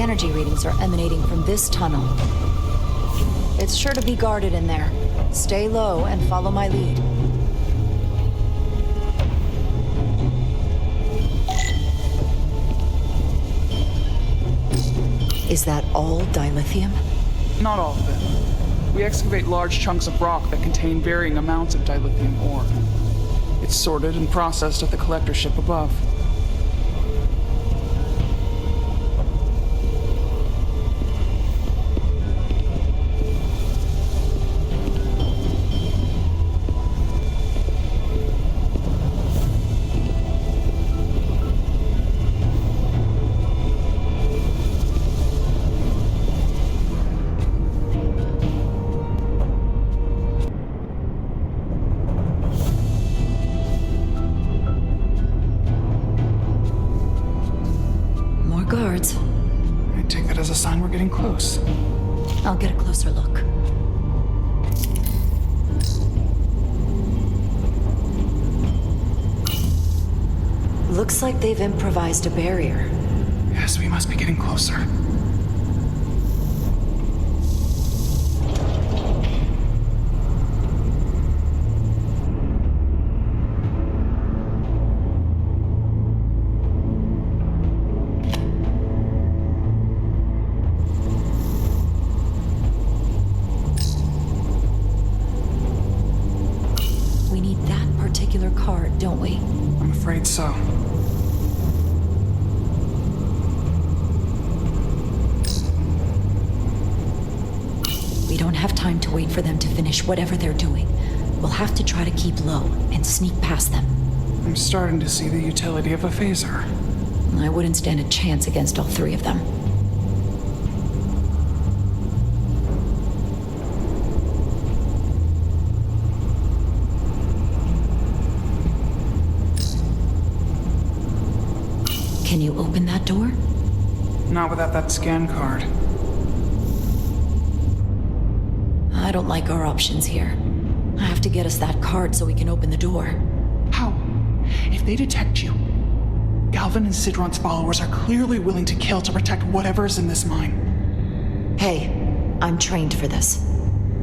energy readings are emanating from this tunnel. It's sure to be guarded in there. Stay low and follow my lead. Is that all dilithium? Not all of it. We excavate large chunks of rock that contain varying amounts of dilithium ore. It's sorted and processed at the collector ship above. I take that as a sign we're getting close. I'll get a closer look. Looks like they've improvised a barrier. Yes, we must be getting closer. Card, don't we? I'm afraid so. We don't have time to wait for them to finish whatever they're doing. We'll have to try to keep low and sneak past them. I'm starting to see the utility of a phaser. I wouldn't stand a chance against all three of them. Can you open that door? Not without that scan card. I don't like our options here. I have to get us that card so we can open the door. How? If they detect you, Galvin and Sidron's followers are clearly willing to kill to protect whatever's in this mine. Hey, I'm trained for this.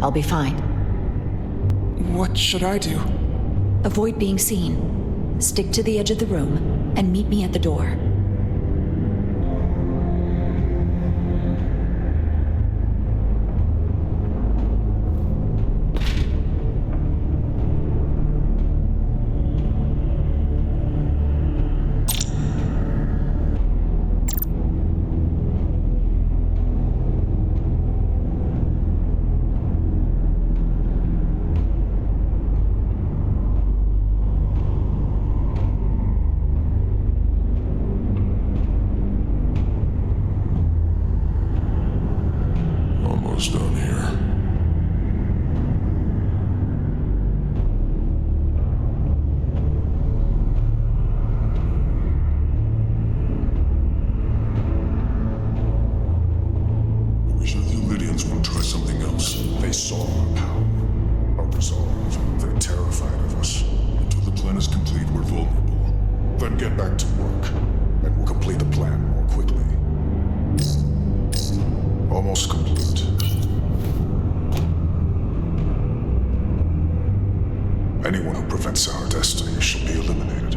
I'll be fine. What should I do? Avoid being seen. Stick to the edge of the room and meet me at the door. Anyone who prevents our destiny shall be eliminated.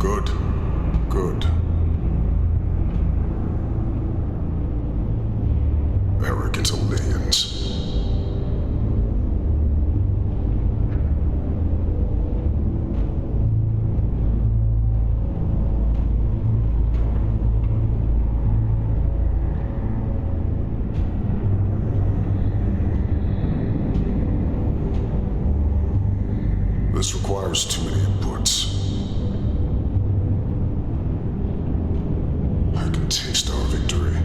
Good. Good. Arrogant Olympians. This requires too many inputs. I can taste our victory.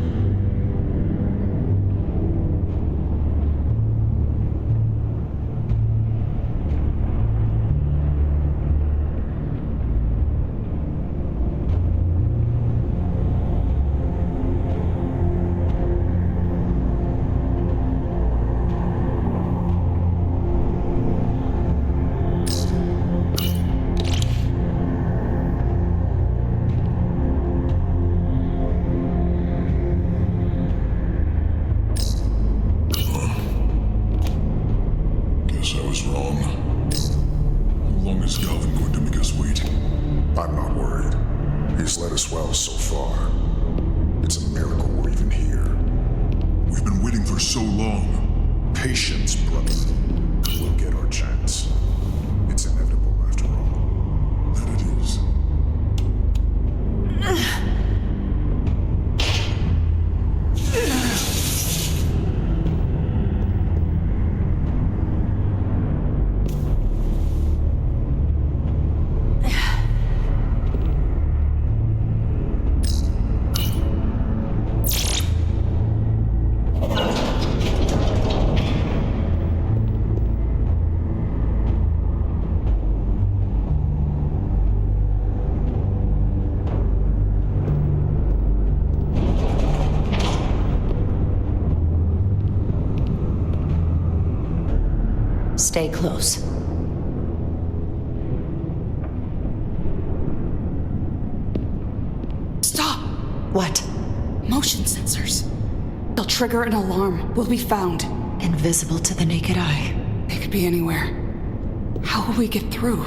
I'm not worried. He's led us well so far. It's a miracle we're even here. We've been waiting for so long. Patience, brother. We'll get our chance. It's inevitable after all. That it is. Stay close. Stop! What? Motion sensors. They'll trigger an alarm. We'll be found. Invisible to the naked eye. They could be anywhere. How will we get through?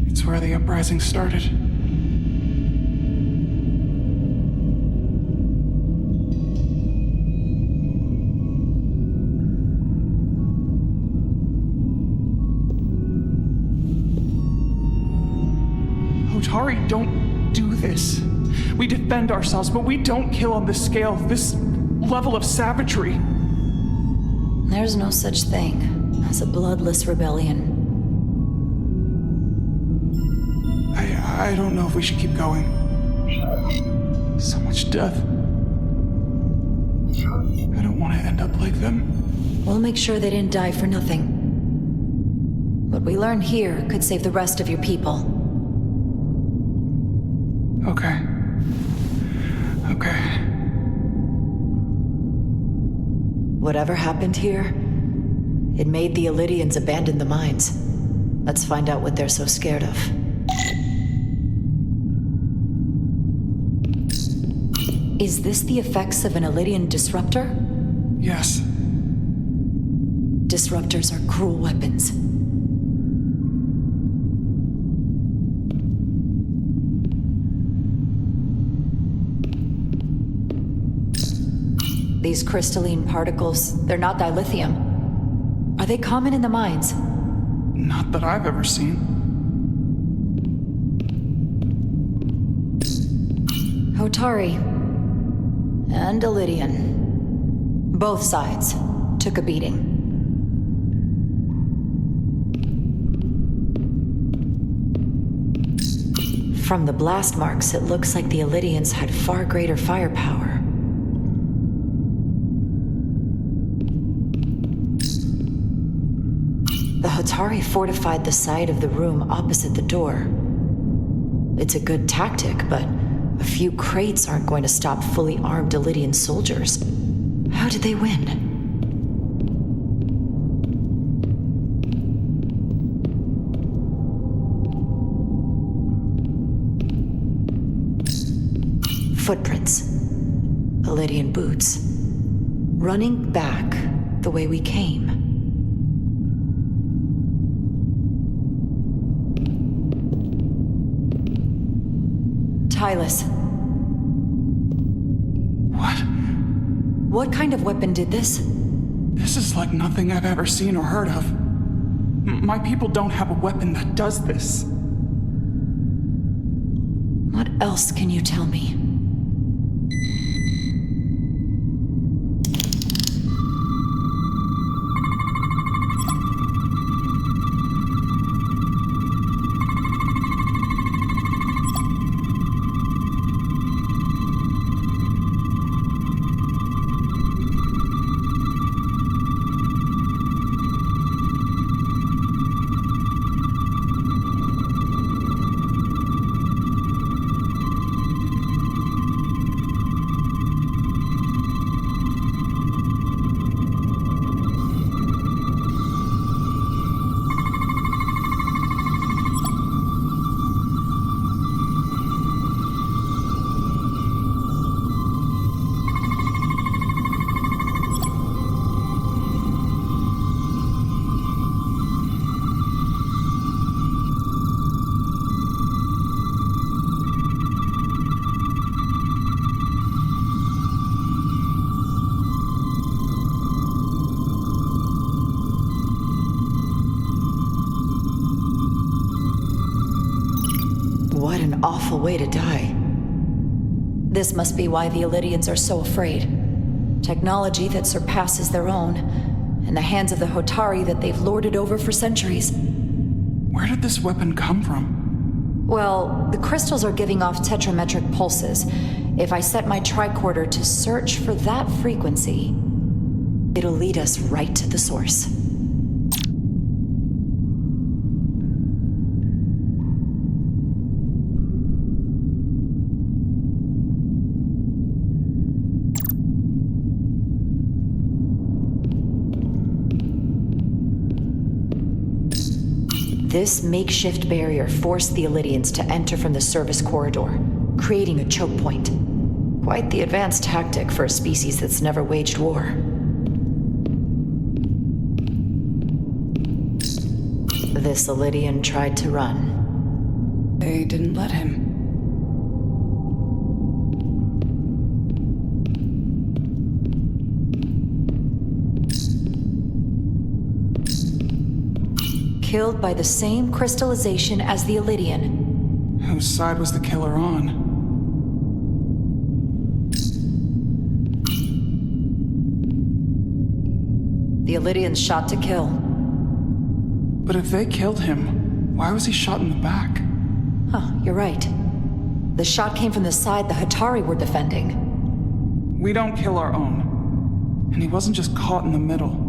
It's where the uprising started. Otari, don't do this. We defend ourselves, but we don't kill on this scale, this level of savagery. There's no such thing as a bloodless rebellion. I don't know if we should keep going. So much death. I don't want to end up like them. We'll make sure they didn't die for nothing. What we learn here could save the rest of your people. Okay. Whatever happened here, it made the Elydians abandon the mines. Let's find out what they're so scared of. Is this the effects of an Elydian disruptor? Yes. Disruptors are cruel weapons. These crystalline particles, they're not dilithium. Are they common in the mines? Not that I've ever seen. Otari and Elydian. Both sides took a beating. From the blast marks, it looks like the Illydians had far greater firepower. The Hatari fortified the side of the room opposite the door. It's a good tactic, but a few crates aren't going to stop fully armed Illydian soldiers. How did they win? Footprints. Illydian boots. Running back the way we came. Tylus. What? What kind of weapon did this? This is like nothing I've ever seen or heard of. My people don't have a weapon that does this. What else can you tell me? What an awful way to die. This must be why the Illydians are so afraid. Technology that surpasses their own, in the hands of the Hatari that they've lorded over for centuries. Where did this weapon come from? Well, the crystals are giving off tetrametric pulses. If I set my tricorder to search for that frequency, it'll lead us right to the source. This makeshift barrier forced the Illydians to enter from the service corridor, creating a choke point. Quite the advanced tactic for a species that's never waged war. This Illydian tried to run. They didn't let him. Killed by the same crystallization as the Illydian. Whose side was the killer on? The Illydians shot to kill. But if they killed him, why was he shot in the back? Huh, you're right. The shot came from the side the Hatari were defending. We don't kill our own. And he wasn't just caught in the middle.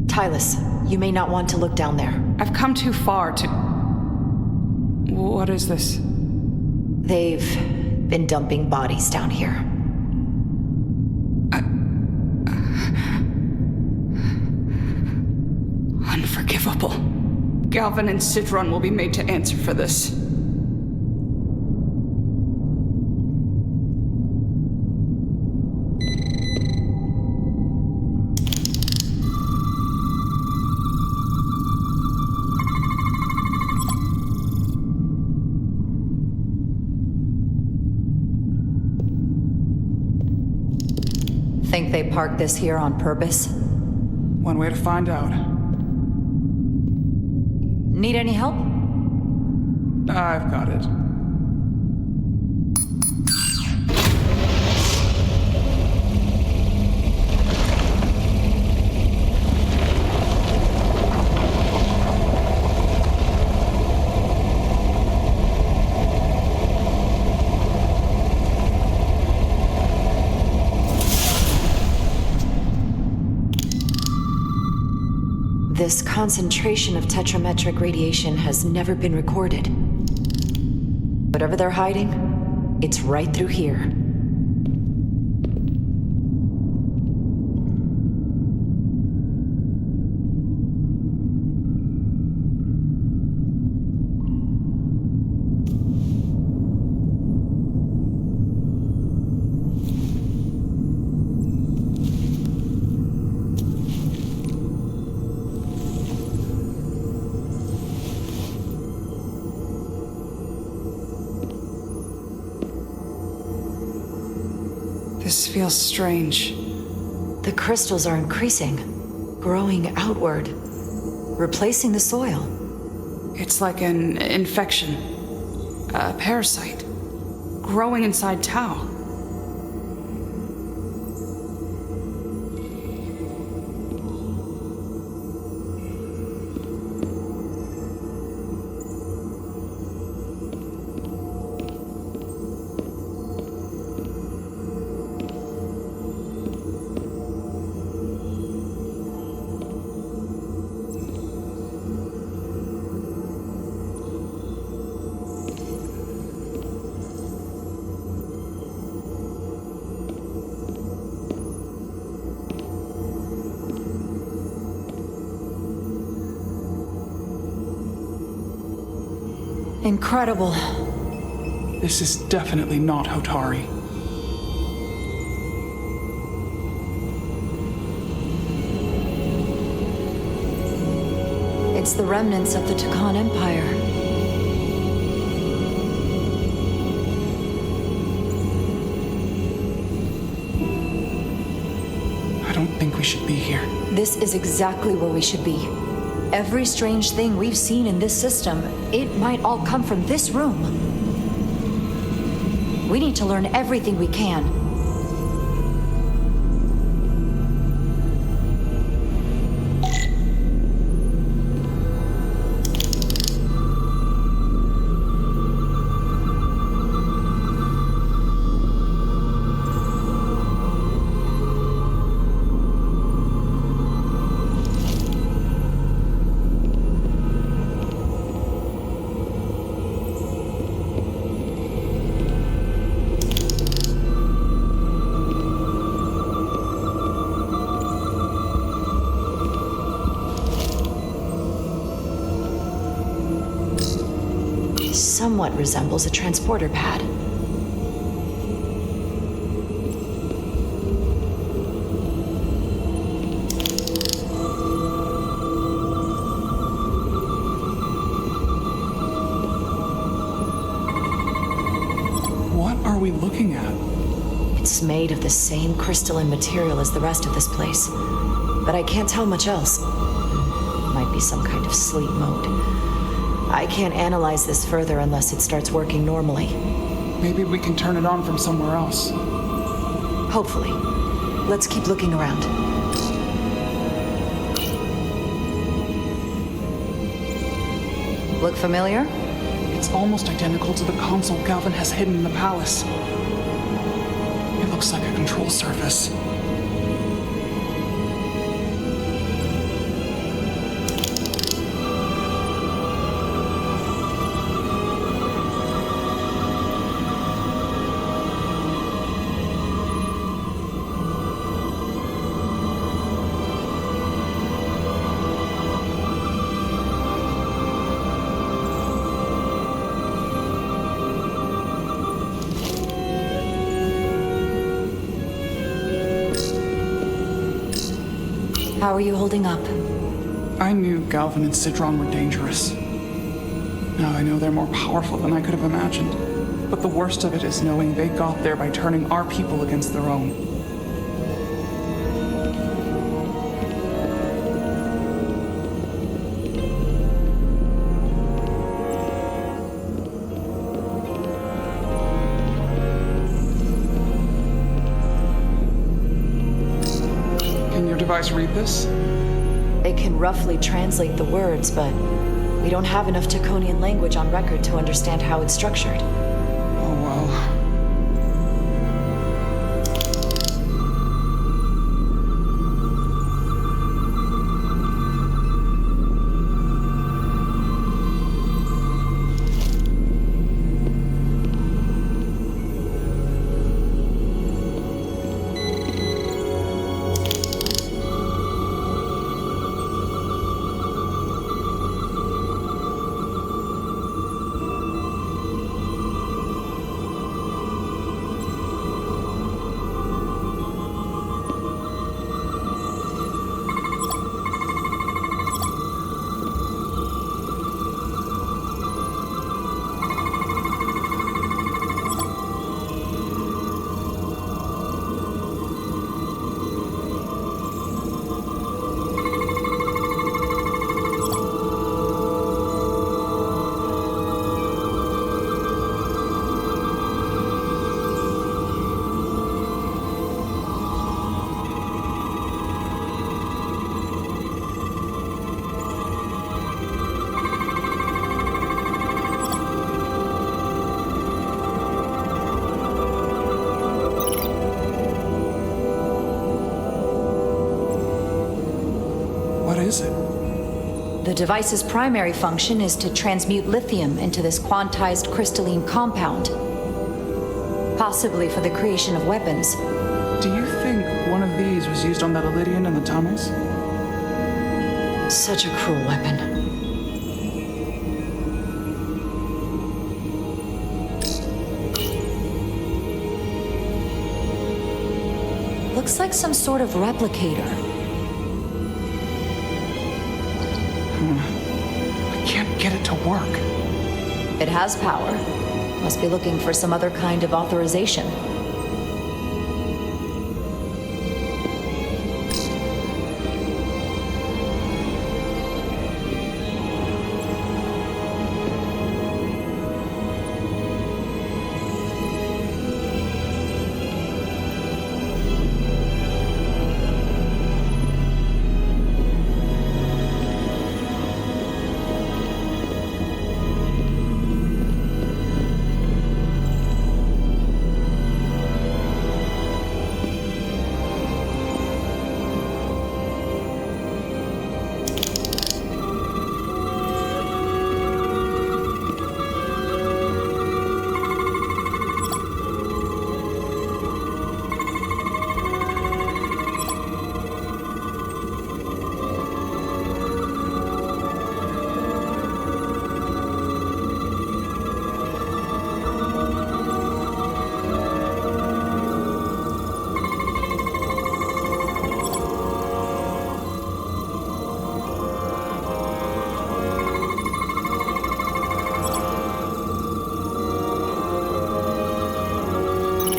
Tylus, you may not want to look down there. I've come too far to... What is this? They've been dumping bodies down here. Unforgivable. Galvin and Sidron will be made to answer for this. Think they parked this here on purpose? One way to find out. Need any help? I've got it. This concentration of tetrametric radiation has never been recorded. Whatever they're hiding, it's right through here. This feels strange. The crystals are increasing, growing outward, replacing the soil. It's like an infection. A parasite. Growing inside Tau. Incredible. This is definitely not Hotari. It's the remnants of the Takan Empire. I don't think we should be here. This is exactly where we should be. Every strange thing we've seen in this system, it might all come from this room. We need to learn everything we can. Somewhat resembles a transporter pad. What are we looking at? It's made of the same crystalline material as the rest of this place, but I can't tell much else. Might be some kind of sleep mode. I can't analyze this further unless it starts working normally. Maybe we can turn it on from somewhere else. Hopefully. Let's keep looking around. Look familiar? It's almost identical to the console Galvin has hidden in the palace. It looks like a control surface. How are you holding up? I knew Galvin and Sidron were dangerous. Now I know they're more powerful than I could have imagined. But the worst of it is knowing they got there by turning our people against their own. guys read this? It can roughly translate the words, but we don't have enough Taconian language on record to understand how it's structured. Oh well. What is it? The device's primary function is to transmute lithium into this quantized crystalline compound, possibly for the creation of weapons. Do you think one of these was used on that Elydian in the tunnels? Such a cruel weapon. Looks like some sort of replicator. I can't get it to work. It has power. Must be looking for some other kind of authorization.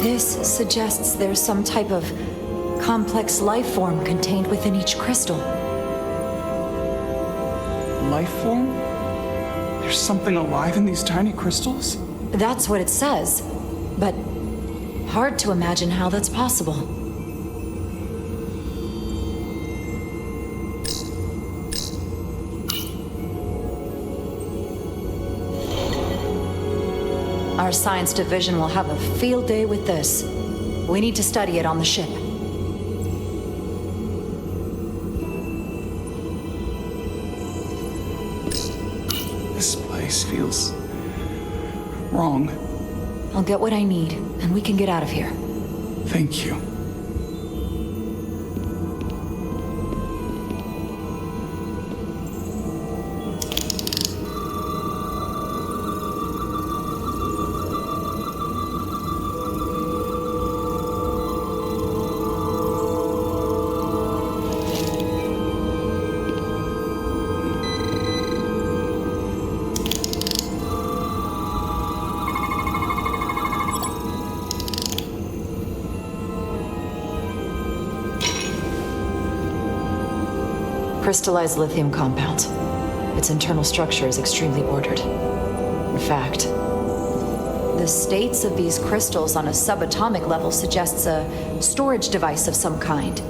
This suggests there's some type of complex life form contained within each crystal. Life form? There's something alive in these tiny crystals? That's what it says, but hard to imagine how that's possible. Our science division will have a field day with this. We need to study it on the ship. This place feels wrong. I'll get what I need, and we can get out of here. Thank you. Crystallized lithium compound. Its internal structure is extremely ordered. In fact, the states of these crystals on a subatomic level suggests a storage device of some kind.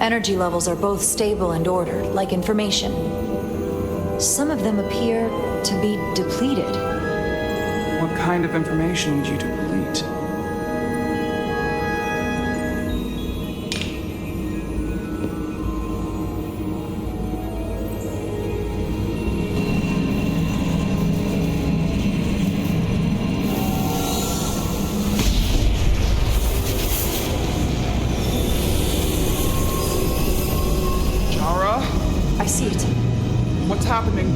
Energy levels are both stable and ordered, like information. Some of them appear to be depleted. What kind of information would you deplete? I see it. What's happening?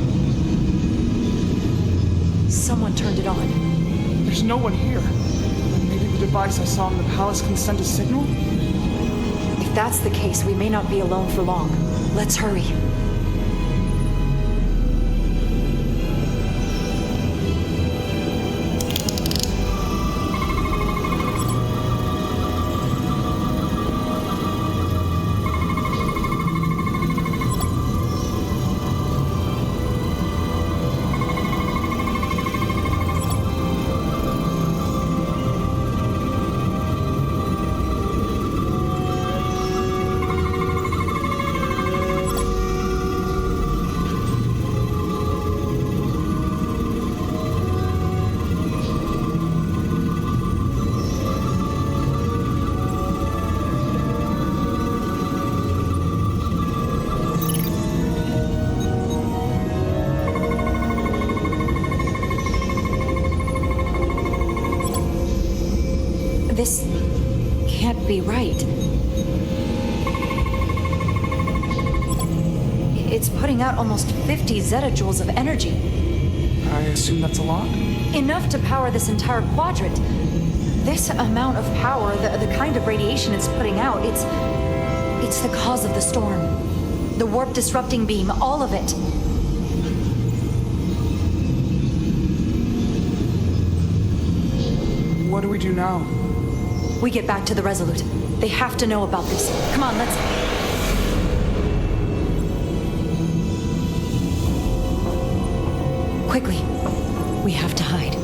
Someone turned it on. There's no one here. Maybe the device I saw in the palace can send a signal? If that's the case, we may not be alone for long. Let's hurry. This can't be right. It's putting out almost 50 zettajoules of energy. I assume that's a lot? Enough to power this entire quadrant. This amount of power, the kind of radiation it's putting out, it's the cause of the storm. The warp disrupting beam, all of it. What do we do now? We get back to the Resolute. They have to know about this. Come on, let's... Quickly. We have to hide.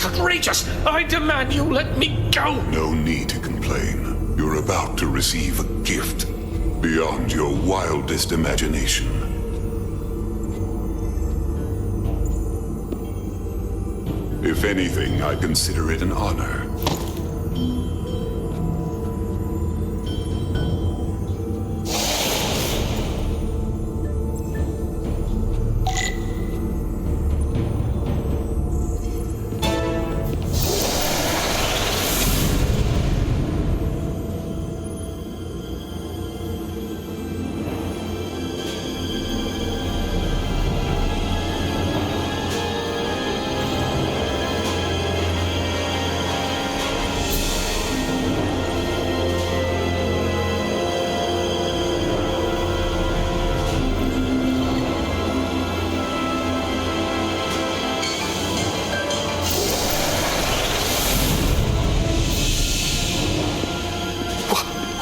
Outrageous! I demand you let me go! No need to complain. You're about to receive a gift beyond your wildest imagination. If anything, I consider it an honor.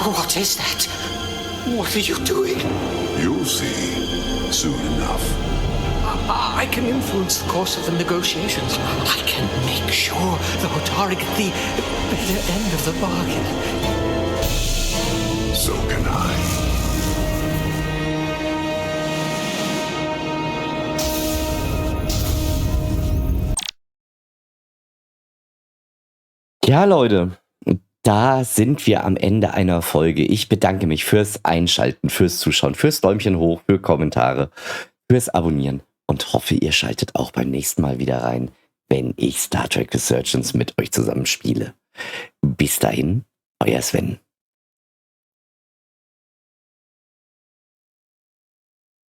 What is that? What are you doing? You'll see soon enough. I can influence the course of the negotiations. I can make sure the Hotari get the better end of the bargain. So can I. Ja, Leute, da sind wir am Ende einer Folge. Ich bedanke mich fürs Einschalten, fürs Zuschauen, fürs Däumchen hoch, für Kommentare, fürs Abonnieren und hoffe, ihr schaltet auch beim nächsten Mal wieder rein, wenn ich Star Trek Resurgence mit euch zusammen spiele. Bis dahin, euer Sven.